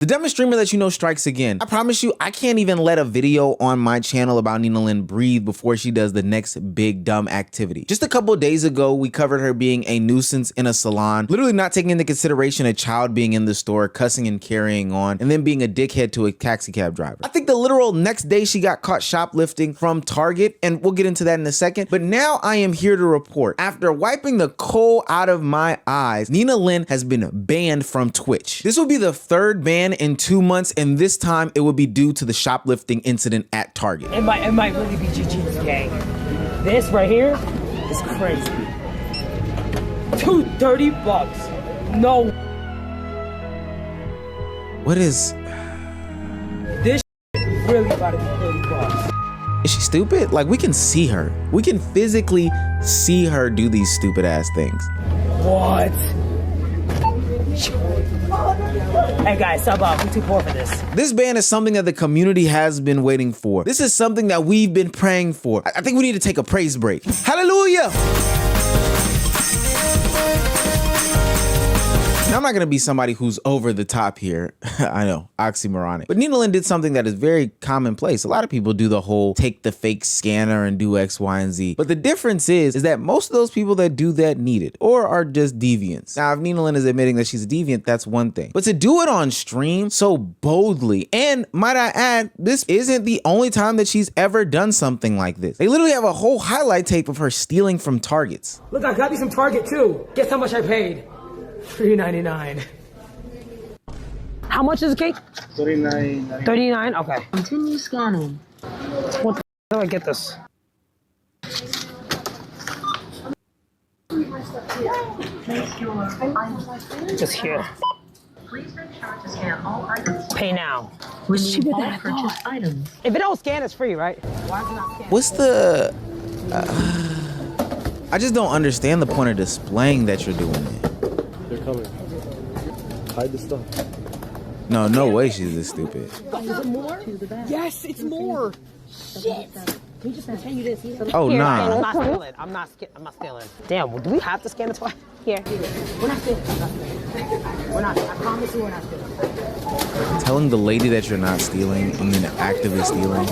The dumbest streamer that you know strikes again. I promise you, I can't even let a video on my channel about Nina Lynn breathe before she does the next big dumb activity. Just a couple of days ago, we covered her being a nuisance in a salon, literally not taking into consideration a child being in the store, cussing and carrying on, and then being a dickhead to a taxi cab driver. I think the literal next day she got caught shoplifting from Target, and we'll get into that in a second. But now I am here to report, after wiping the coal out of my eyes, Nina Lynn has been banned from Twitch. This will be the third ban in 2 months, and this time it will be due to the shoplifting incident at Target. It might really be GG's gang. This right here is crazy. $230. No. What is? This really about to be $30. Is she stupid? Like, we can see her. We can physically see her do these stupid ass things. What? Hey guys, sub up. We too poor for this. This ban is something that the community has been waiting for. This is something that we've been praying for. I think we need to take a praise break. Hallelujah! Now, I'm not gonna be somebody who's over the top here. I know, oxymoronic. But Nina Lynn did something that is very commonplace. A lot of people do the whole take the fake scanner and do X, Y, and Z. But the difference is that most of those people that do that need it or are just deviants. Now, if Nina Lynn is admitting that she's a deviant, that's one thing. But to do it on stream so boldly, and might I add, this isn't the only time that she's ever done something like this. They literally have a whole highlight tape of her stealing from Targets. Look, I got me some Target too. Guess how much I paid? $3.99. How much is the cake? $39. $39? Okay. Continue scanning. What the how do I get this? Just here. Please make sure to scan all items. Pay now. Remove all purchased items. If it don't scan, it's free, right? Why is it not scanning? What's the... I just don't understand the point of displaying that you're doing it. They're coming. Hide the stuff. No way she's this stupid. Is it more? Yes, it's more. Shit. Can you just pretend you didn't see that? Oh, nah. I'm not stealing. I'm not stealing. Damn, well, do we have to scan it twice? Here. We're not stealing. We're not. I promise you we're not stealing. Telling the lady that you're not stealing and then actively stealing.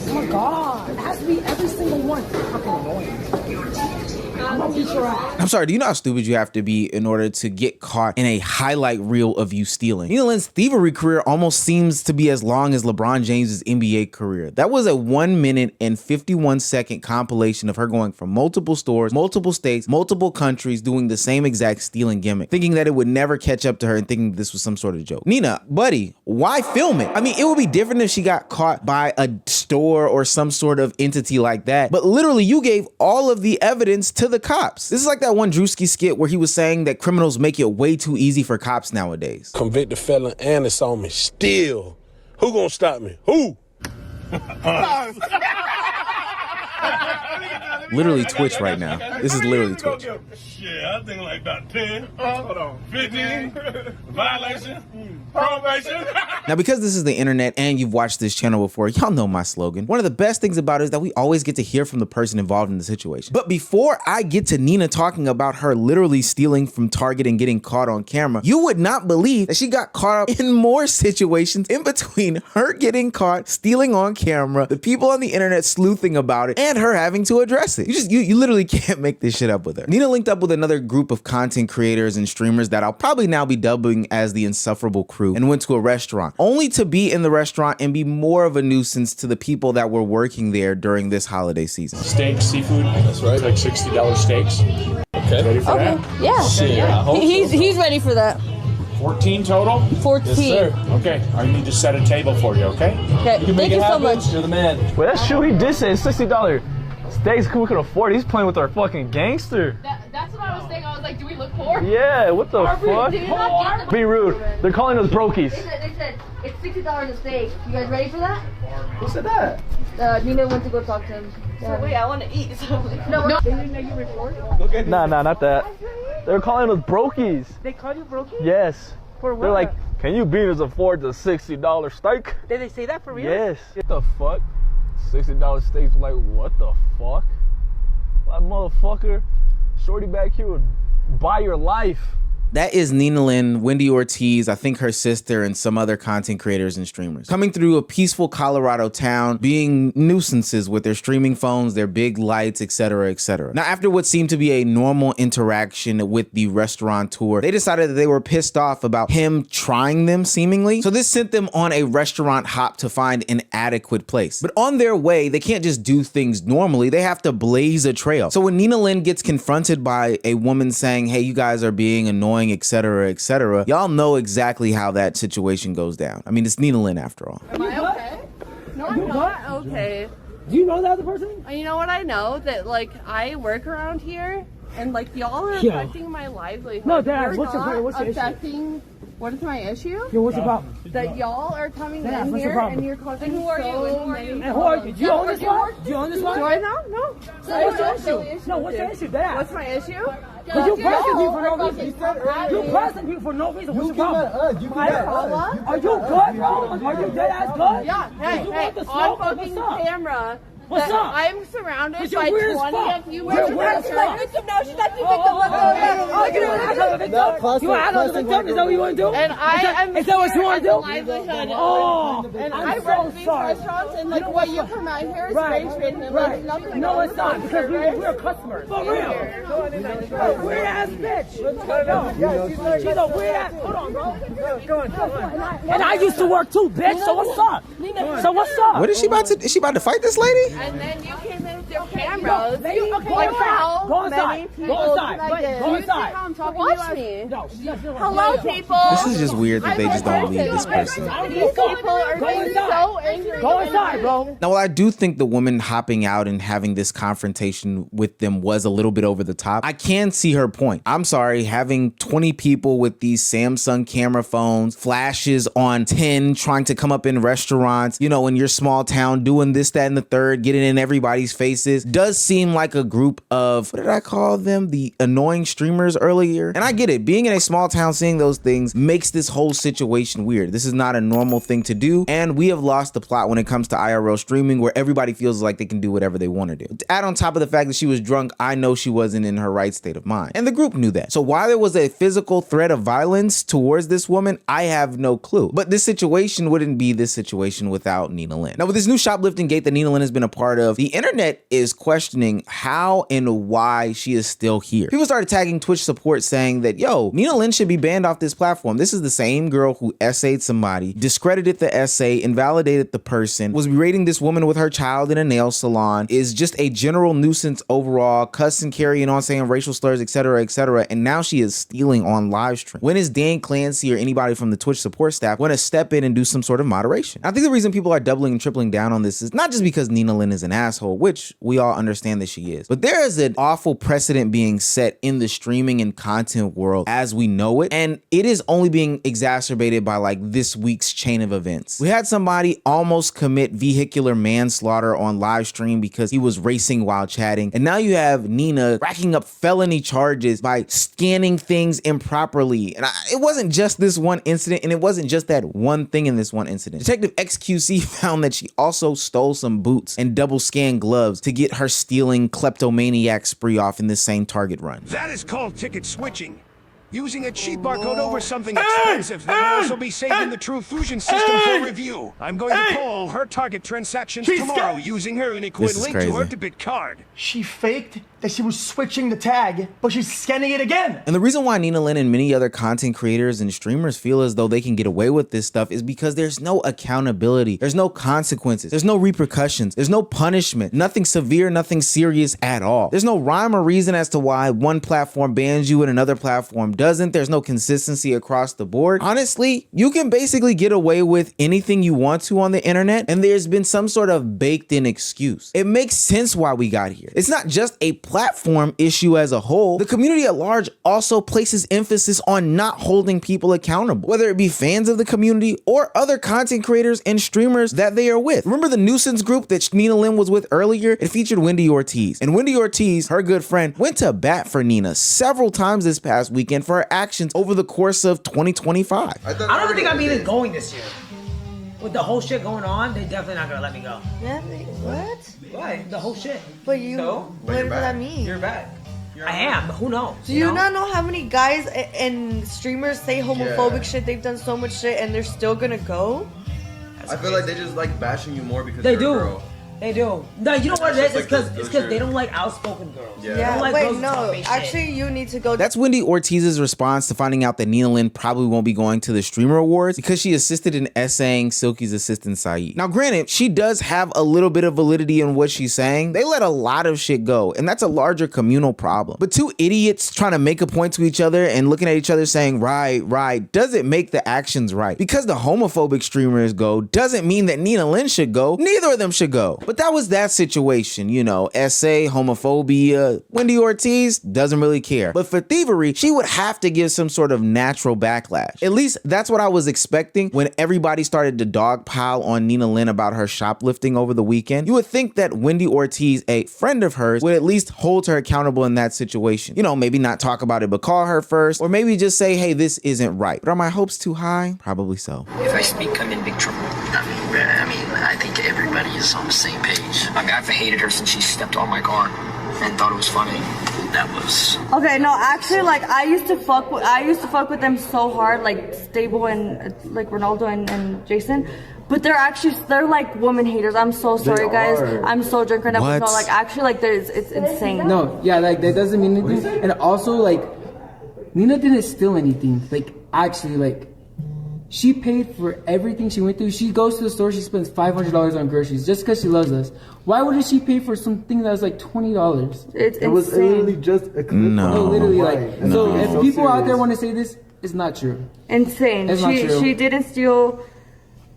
Oh my god. It has to be every single one. Fucking annoying. I'm gonna beat your ass. I'm sorry, do you know how stupid you have to be in order to get caught in a highlight reel of you stealing? Nina Lynn's thievery career almost seems to be as long as LeBron James's NBA career. That was a 1 minute and 51 second compilation of her going from multiple stores, multiple states, multiple countries, doing the same exact stealing gimmick, thinking that it would never catch up to her and thinking this was some sort of joke. Nina, buddy, why film it? I mean, it would be different if she got caught by a store or some sort of entity like that, but literally you gave all of the evidence to the cops. This is like that one Drewski skit where he was saying that criminals make it way too easy for cops nowadays. Convicted felon and it's on me still. Who gonna stop me? Who? Literally Twitch right now. This is literally Twitch. Shit, I think like about 10. Hold on. 15. Violation. Probation. Now, because this is the internet and you've watched this channel before, y'all know my slogan. One of the best things about it is that we always get to hear from the person involved in the situation. But before I get to Nina talking about her literally stealing from Target and getting caught on camera, you would not believe that she got caught up in more situations in between her getting caught, stealing on camera, the people on the internet sleuthing about it, and her having to address it. You literally can't make this shit up with her. Nina linked up with another group of content creators and streamers that I'll probably now be dubbing as the Insufferable Crew and went to a restaurant, only to be in the restaurant and be more of a nuisance to the people that were working there during this holiday season. Steak, seafood. That's right. Like $60 steaks. Okay. Ready for that? Yeah. Shit, I hope He's ready for that. 14 total? 14. Yes, sir. Okay. I need to set a table for you, okay? Okay. Thank you so much. You're the man. Wait, that's true. He did say $60 steaks we could afford. He's playing with our fucking gangster. That's what I was saying. I was like, do we look poor? Yeah, what the fuck? Be rude. They're calling us brokies. They said it's $60 a steak. You guys ready for that? Who said that? Nina went to go talk to him. So wait, I want to eat. So no. They didn't know you record? Nah, not that. They're calling us brokies. They call you broken? Yes. For what? They're like, can you beat us afford the $60 steak? Did they say that for real? Yes. What the fuck? $60 steaks. Like, what the fuck? Like, motherfucker, shorty back here would buy your life That is Nina Lynn, Wendy Ortiz, I think her sister, and some other content creators and streamers coming through a peaceful Colorado town, being nuisances with their streaming phones, their big lights, etc., etc. Now, after what seemed to be a normal interaction with the restaurateur, they decided that they were pissed off about him trying them seemingly. So this sent them on a restaurant hop to find an adequate place. But on their way, they can't just do things normally. They have to blaze a trail. So when Nina Lynn gets confronted by a woman saying, hey, you guys are being annoying, etc., etc., y'all know exactly how that situation goes down. I mean, it's Nina Lynn after all. Am I okay? No, I'm not okay. Do you know the other person? You know what I know? That, like, I work around here, and, like, y'all are affecting my livelihood. No, Dad, You're what's your issue? What is my issue? Yo, what's the problem? That y'all are coming Dad, in what's the here, problem? and you're causing Who are you? so And many who are you? Do you own this problems. one? Do you own this one? Do I know? No. So what's your issue? No, what's your issue, Dad? What's my issue? Because you pressing people for no Y'all reason. are You fucking pressing people for no reason. What's your problem? You can let us. Are you good, bro? Are you dead ass good? Yeah, hey, You hey, want the on smoke? fucking What's up? camera. What's that up? I'm surrounded Because you're by weird as 20 fuck. of you. You're weird as fuck. Victim now. She's not the victim. Look at her. Oh, you want to act like a victim? You want to act like a victim? Is that what you want to do? And I am Is that what you want to do? livelihood. Oh, And I'm I so run these sorry. restaurants, and like what you come out here is Right. rage baiting. and Right. like nothing. No, it's not, because we're customers. For real. Weird ass bitch. She's a weird ass. Hold on, bro. And I used to work too, bitch. So what's up? So what's up? What is she about to? Is she about to fight this lady? And then you came in with your cameras. Lady, go Like inside. how Go many inside. people Go inside. can I get? Go inside. I'm talking watch me. No, Hello, people. This is just weird that they just don't leave this person. These people are Go being inside. so angry. Go inside, bro. Now, while I do think the woman hopping out and having this confrontation with them was a little bit over the top, I can see her point. I'm sorry, having 20 people with these Samsung camera phones, flashes on 10, trying to come up in restaurants, you know, in your small town, doing this, that, and the third, getting in everybody's faces, does seem like a group of, what did I call them? The annoying streamers earlier. And I get it. Being in a small town, seeing those things makes this whole situation weird. This is not a normal thing to do. And we have lost the plot when it comes to IRL streaming, where everybody feels like they can do whatever they want to do. To add on top of the fact that she was drunk, I know she wasn't in her right state of mind. And the group knew that. So why there was a physical threat of violence towards this woman, I have no clue. But this situation wouldn't be this situation without Nina Lynn. Now, with this new shoplifting gate that Nina Lynn has been a part of, the internet is questioning how and why she is still here. People started tagging Twitch support saying that, yo, Nina Lynn should be banned off this platform. This is the same girl who essayed somebody, discredited the essay, invalidated the person, was berating this woman with her child in a nail salon, is just a general nuisance overall, cussing, carrying on, saying racial slurs, etc., etc. And now she is stealing on live stream. When is Dan Clancy or anybody from the Twitch support staff going to step in and do some sort of moderation? I think the reason people are doubling and tripling down on this is not just because Nina Lynn is an asshole, which we all understand that she is, but there is an awful precedent being set in the streaming and content world as we know it, and it is only being exacerbated by like this week's chain of events. We had somebody almost commit vehicular manslaughter on live stream because he was racing while chatting, and now you have Nina racking up felony charges by scanning things improperly. And it wasn't just this one incident, and it wasn't just that one thing in this one incident. Detective XQC found that she also stole some boots and double scanned gloves to get her stealing kleptomaniac spree off in this same Target run. That is called ticket switching. Using a cheap barcode over something expensive that will also be saved in the True Fusion system for review. I'm going to pull her Target transactions tomorrow using her unique link to her debit card. She faked that she was switching the tag, but she's scanning it again. And the reason why Nina Lynn and many other content creators and streamers feel as though they can get away with this stuff is because there's no accountability. There's no consequences. There's no repercussions. There's no punishment. Nothing severe, nothing serious at all. There's no rhyme or reason as to why one platform bans you and another platform doesn't. There's no consistency across the board. Honestly, you can basically get away with anything you want to on the internet, and there's been some sort of baked in excuse. It makes sense why we got here. It's not just a platform issue as a whole. The community at large also places emphasis on not holding people accountable, whether it be fans of the community or other content creators and streamers that they are with. Remember the nuisance group that Nina Lynn was with earlier? It featured Wendy Ortiz. And Wendy Ortiz, her good friend, went to bat for Nina several times this past weekend for her actions over the course of 2025. I don't even think I'm even going this year. With the whole shit going on, they definitely not gonna let me go. Yeah, what? Why? The whole shit. But you, No? what does that mean? You're back. I am, but who knows? Do you not know how many guys and streamers say homophobic shit? They've done so much shit and they're still gonna go? I feel like they just like bashing you more because they you're do. a girl. They do. No, you know what it is? It's like because they don't like outspoken girls. Yeah. They don't like girls who talk no. big shit. Actually, you need to go. That's Wendy Ortiz's response to finding out that Nina Lynn probably won't be going to the Streamer Awards because she assisted in essaying Silky's assistant Saeed. Now, granted, she does have a little bit of validity in what she's saying. They let a lot of shit go, and that's a larger communal problem. But two idiots trying to make a point to each other and looking at each other saying, right, doesn't make the actions right. Because the homophobic streamers go doesn't mean that Nina Lynn should go. Neither of them should go. But that was that situation. You know, SA, homophobia. Wendy Ortiz doesn't really care. But for thievery, she would have to give some sort of natural backlash. At least that's what I was expecting when everybody started to dogpile on Nina Lynn about her shoplifting over the weekend. You would think that Wendy Ortiz, a friend of hers, would at least hold her accountable in that situation. You know, maybe not talk about it, but call her first, or maybe just say, hey, this isn't right. But are my hopes too high? Probably so. If I speak, I'm in big trouble. I think everybody is on the same page. I've hated her since she stepped on my car and thought it was funny. That was Okay, no, actually, like I used to fuck with them so hard, like Stable and like Ronaldo and Jason. But they're like woman haters. I'm so sorry, guys. I'm so drunk right now. But no, like actually, like it's insane. No, yeah, like that doesn't mean anything. And also, like Nina didn't steal anything. Like actually, like. She paid for everything she went through. She goes to the store, she spends $500 on groceries just because she loves us. Why wouldn't she pay for something that was like $20? It was literally just a clip. No, literally like. So if people out there want to say this, it's not true. Insane. It's not true. She didn't steal.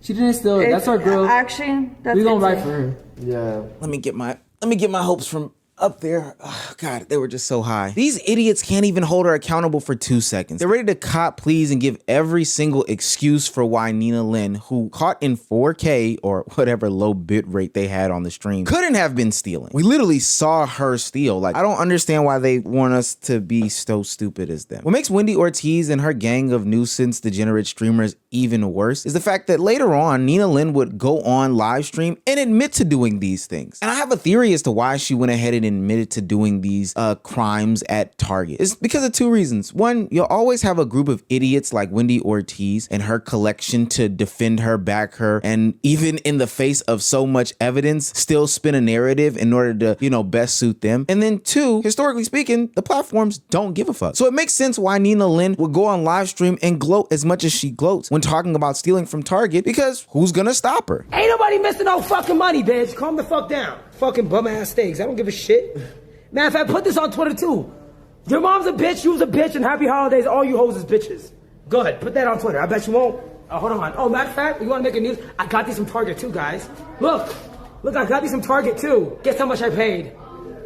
She didn't steal it. That's our girl. Actually, that's we gonna insane. ride for her. Yeah. Let me get my hopes from up there. Oh, God, they were just so high. These idiots can't even hold her accountable for 2 seconds. They're ready to cop pleas and give every single excuse for why Nina Lynn, who caught in 4K or whatever low bit rate they had on the stream, couldn't have been stealing. We literally saw her steal. Like, I don't understand why they want us to be so stupid as them. What makes Wendy Ortiz and her gang of nuisance degenerate streamers even worse is the fact that later on, Nina Lynn would go on live stream and admit to doing these things. And I have a theory as to why she went ahead and admitted to doing these crimes at Target. It's because of 2 reasons. One, you'll always have a group of idiots like Wendy Ortiz and her collection to defend her, back her, and even in the face of so much evidence, still spin a narrative in order to, you know, best suit them. And then 2, historically speaking, the platforms don't give a fuck. So it makes sense why Nina Lynn would go on live stream and gloat as much as she gloats when talking about stealing from Target, because who's gonna stop her? Ain't nobody missing no fucking money, bitch. Calm the fuck down. Fucking bum ass steaks. I don't give a shit. Matter of fact, put this on Twitter too. Your mom's a bitch, you was a bitch, and happy holidays, all you hoes is bitches. Good, put that on Twitter. I bet you won't. Hold on. Oh, matter of fact, you wanna make a news? I got these from Target too, guys. Look, I got these from Target too. Guess how much I paid?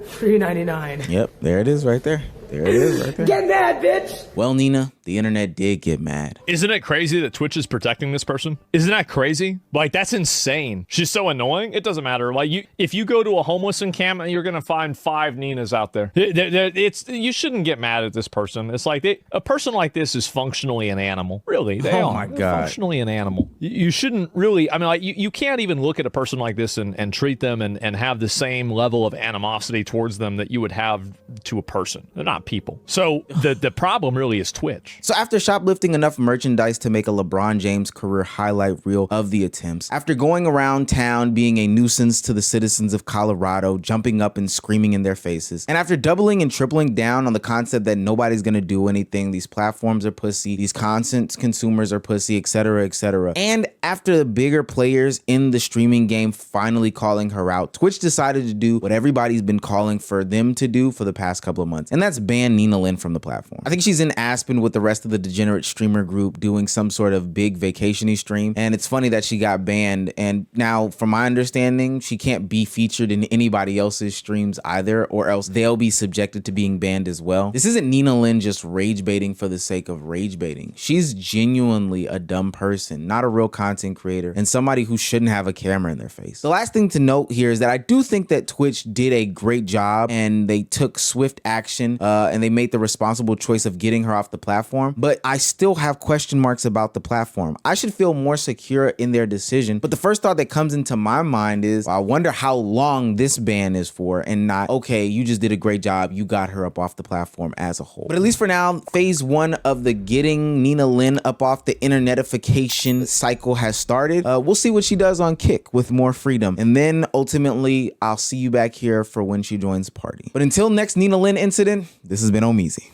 $3.99. Yep, there it is right there. There it is right there. Get mad, bitch! Well, Nina, the internet did get mad. Isn't it crazy that Twitch is protecting this person? Isn't that crazy? Like, that's insane. She's so annoying. It doesn't matter. Like, if you go to a homeless encampment, you're gonna find 5 Ninas out there. You shouldn't get mad at this person. It's like a person like this is functionally an animal. Really, they are. Oh my God. Functionally an animal. You shouldn't really. I mean, like, you can't even look at a person like this and treat them and have the same level of animosity towards them that you would have to a person. They're not people. So the problem really is Twitch. So after shoplifting enough merchandise to make a LeBron James career highlight reel of the attempts, after going around town being a nuisance to the citizens of Colorado, jumping up and screaming in their faces, and after doubling and tripling down on the concept that nobody's gonna do anything, these platforms are pussy, these content consumers are pussy, etc., and after the bigger players in the streaming game finally calling her out, Twitch decided to do what everybody's been calling for them to do for the past couple of months, and that's ban Nina Lynn from the platform. I think she's in Aspen with the rest of the degenerate streamer group doing some sort of big vacation-y stream, and it's funny that she got banned, and now from my understanding she can't be featured in anybody else's streams either, or else they'll be subjected to being banned as well. This isn't Nina Lynn just rage baiting for the sake of rage baiting. She's genuinely a dumb person, not a real content creator, and somebody who shouldn't have a camera in their face. The last thing to note here is that I do think that Twitch did a great job and they took swift action and they made the responsible choice of getting her off the platform. But I still have question marks about the platform. I should feel more secure in their decision. But the first thought that comes into my mind is, I wonder how long this ban is for, and not, okay, you just did a great job, you got her up off the platform as a whole. But at least for now, phase 1 of the getting Nina Lynn up off the internetification cycle has started. We'll see what she does on Kick with more freedom. And then ultimately, I'll see you back here for when she joins the party. But until next Nina Lynn incident, this has been Omeezy.